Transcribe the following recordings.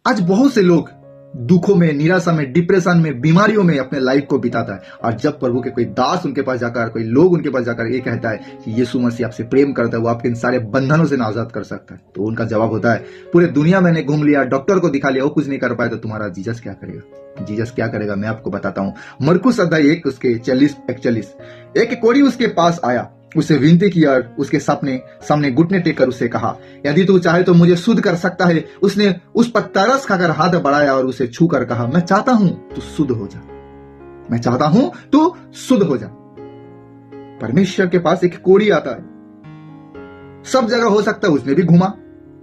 आज बहुत से लोग दुखों में, निराशा में, डिप्रेशन में, बीमारियों में अपने लाइफ को बिताता है। और जब प्रभु के कोई दास उनके पास जाकर, कोई लोग उनके पास जाकर ये कहता है कि यीशु मसीह आपसे प्रेम करता है, वो आपके इन सारे बंधनों से आजाद कर सकता है, तो उनका जवाब होता है, पूरे दुनिया मैंने घूम लिया, डॉक्टर को दिखा लिया, वो कुछ नहीं कर पाया, तो तुम्हारा जीसस क्या करेगा? जीसस क्या करेगा मैं आपको बताता हूँ। मरकुस अध्याय 1 उसके 40-41, एक कोढ़ी उसके पास आया, उसे विनती की और उसके सामने घुटने टेक कर उससे कहा, यदि तू चाहे तो मुझे शुद्ध कर सकता है। उसने उस पर तरस खाकर हाथ बढ़ाया और उसे छू कर कहा, मैं चाहता हूं तू शुद्ध हो जा, मैं चाहता हूं तू शुद्ध हो जा। परमेश्वर के पास एक कोढ़ी आता है, सब जगह हो सकता है, उसने भी घूमा।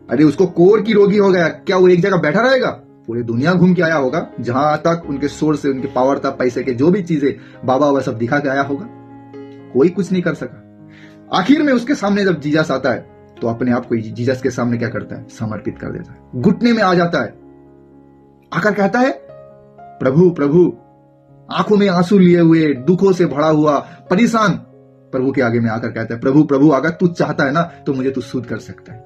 अरे उसको कोढ़ की रोगी हो गया, क्या वो एक जगह बैठा रहेगा? पूरी दुनिया घूम के आया होगा, जहां तक उनके सोर्स से, उनके पावर था, पैसे के जो भी चीजें बाबा वह सब दिखा के आया होगा, कोई कुछ नहीं कर सका। आखिर में उसके सामने जब जीसस आता है, तो अपने आप को जीसस के सामने क्या करता है? समर्पित कर देता है, घुटने में आ जाता है, आकर कहता है, प्रभु प्रभु, आंखों में आंसू लिए हुए, दुखों से भरा हुआ, परेशान प्रभु के आगे में आकर कहता है, प्रभु प्रभु, अगर तू चाहता है ना तो मुझे तू शुद्ध कर सकता है।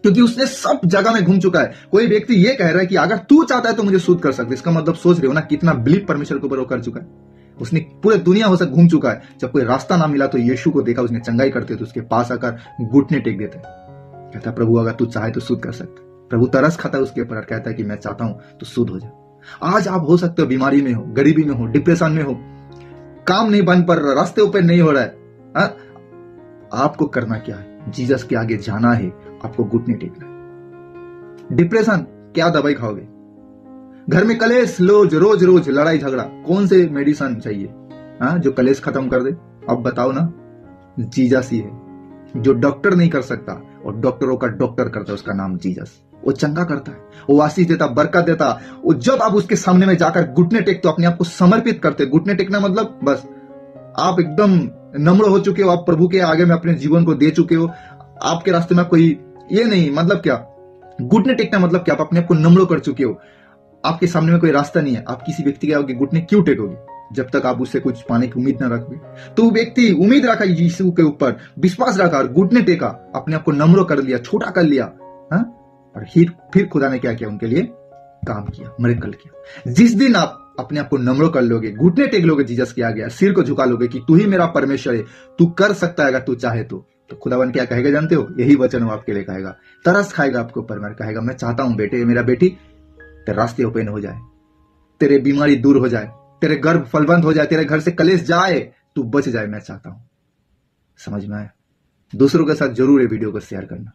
क्योंकि उसने सब जगह में घूम चुका है। कोई व्यक्ति ये कह रहा है कि अगर तू चाहता है तो मुझे शुद्ध कर सकता है, इसका मतलब सोच रहे हो ना कितना बिलीव परमेश्वर के ऊपर वो कर चुका है। उसने पूरे दुनिया हो घूम चुका है। जब कोई रास्ता ना मिला तो यीशु को देखा, उसने चंगाई करते तो उसके पास आकर घुटने टेक देते, कहता प्रभु अगर तू चाहे तो शुद्ध कर सकता। प्रभु तरस खाता है उसके ऊपर, कहता है कि मैं चाहता हूं तो शुद्ध हो जा। आज आप हो सकते हो बीमारी में हो, गरीबी में हो, डिप्रेशन में हो, काम नहीं बन पर, रास्ते ऊपर नहीं हो रहा है, आपको करना क्या है? जीसस के आगे जाना है, आपको घुटने टेकना है। डिप्रेशन, क्या दवाई खाओगे? घर में कलेश, रोज रोज लड़ाई झगड़ा, कौन से मेडिसिन चाहिए जो कलेश खत्म कर दे? अब बताओ ना, जीसस ही है जो डॉक्टर नहीं कर सकता और डॉक्टरों का डॉक्टर करता है, उसका नाम जीसस। वो चंगा करता है, वो आशीष देता, बरकत देता। वो जब आप उसके सामने में जाकर घुटने टेकते हो, अपने आप को समर्पित करते। घुटने टेकना मतलब बस आप एकदम नम्र हो चुके हो, आप प्रभु के आगे में अपने जीवन को दे चुके हो, आपके रास्ते में कोई ये नहीं, मतलब क्या घुटने टेकना मतलब क्या? आप अपने आप को नम्र कर चुके हो, आपके सामने में कोई रास्ता नहीं है, आप किसी व्यक्ति के आगे घुटने क्यों टेकोगे? जब तक आप उससे कुछ पाने की उम्मीद न रखोगे। तो व्यक्ति उम्मीद रखा यीशु के ऊपर, विश्वास रखा और घुटने टेका, अपने आप को नम्र कर लिया, छोटा कर लिया, और फिर खुदा ने क्या किया? उनके लिए काम किया, मिरेकल किया। जिस दिन आप अपने आप को नम्र कर लोगे, घुटने टेक लोगे जीसस के आगे, सिर को झुका लोगे कि तू ही मेरा परमेश्वर है, तू कर सकता है अगर तू चाहे तो खुदावन क्या कहेगा जानते हो? यही वचन वो आपके लिए कहेगा, तरस खाएगा आपके ऊपर, मैं कहेगा मैं चाहता हूं बेटे, मेरा बेटी, तेरे रास्ते ओपन हो जाए, तेरे बीमारी दूर हो जाए, तेरे गर्भ फलवंत हो जाए, तेरे घर से कलेश जाए, तू बच जाए, मैं चाहता हूं। समझ में आया? दूसरों के साथ जरूर ये वीडियो को शेयर करना।